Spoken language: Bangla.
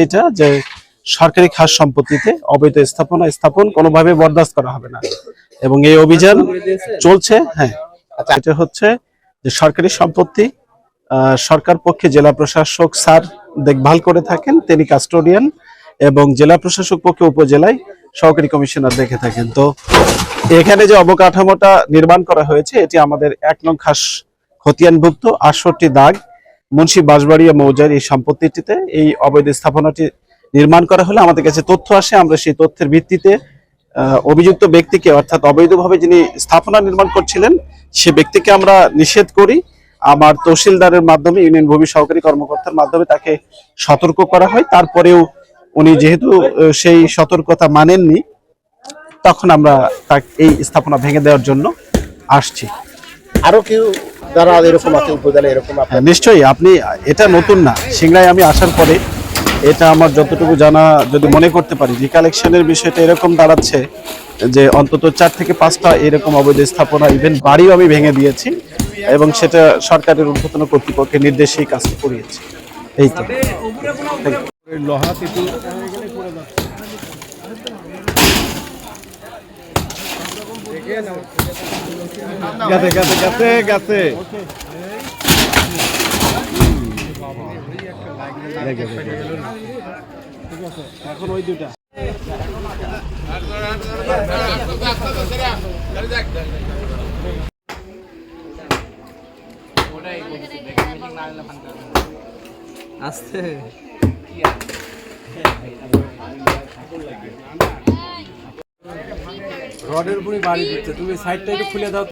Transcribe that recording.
এটা যে সরকারি খাস সম্পত্তিতে অবৈধ স্থাপন কোনোভাবে বরদাস্ত করা হবে না এবং এই অভিযান চলছে। হ্যাঁ, এটা হচ্ছে যে সরকারি সম্পত্তি সরকার পক্ষে জেলা প্রশাসক স্যার দেখভাল করে থাকেন, তিনি কাস্টোডিয়ান, এবং জেলা প্রশাসক পক্ষে উপজেলায় সহকারী কমিশনার দেখে থাকেন। তো এখানে যে অবকাঠামোটা নির্মাণ করা হয়েছে এটি আমাদের 1 নং খাস খতিয়ানভুক্ত 68 দাগ মুন্সি বাঁশবাড়িয়া মৌজার এই সম্পত্তিটিতে এই অবৈধ স্থাপনাটি নির্মাণ করা হলে আমাদের কাছে তথ্য আসে। আমরা সেই তথ্যের ভিত্তিতে অভিযুক্ত ব্যক্তিকে, অর্থাৎ অবৈধভাবে যিনি স্থাপনা নির্মাণ করছিলেন সে ব্যক্তিকে আমরা নিষেধ করি। আমার তহসিলদারের মাধ্যমে, ইউনিয়ন ভূমি সহকারী কর্মকর্তার মাধ্যমে তাকে সতর্ক করা হয়। তারপরেও উনি যেহেতু সেই সতর্কতা মানেননি, তখন আমরা তাকে এই স্থাপনা ভেঙে দেওয়ার জন্য আসছি। আরো কেউ যারা এরকম আছে উপজেলা এরকম? নিশ্চয়ই, আপনি এটা নতুন না, সিংড়ায় আমি আসার পরে এটা আমার যতটুকু জানা যদি মনে করতে পারি, রিকালেকশনের বিষয়টা এরকম দাঁড়াচ্ছে যে অন্তত 4 থেকে 5টা এরকম অবৈধ স্থাপনা, ইভেন বাড়িও আমি ভেঙে দিয়েছি এবং সেটা সরকারের ঊর্ধ্বতন কর্তৃপক্ষের নির্দেশেই কাজ করিয়েছি। এই তো লোহা তিতু গাছে এখন ওই দুটা আস্তে রডের উপরে বাড়ি দিচ্ছে, তুমি সাইডটা একটু খুলে দাও।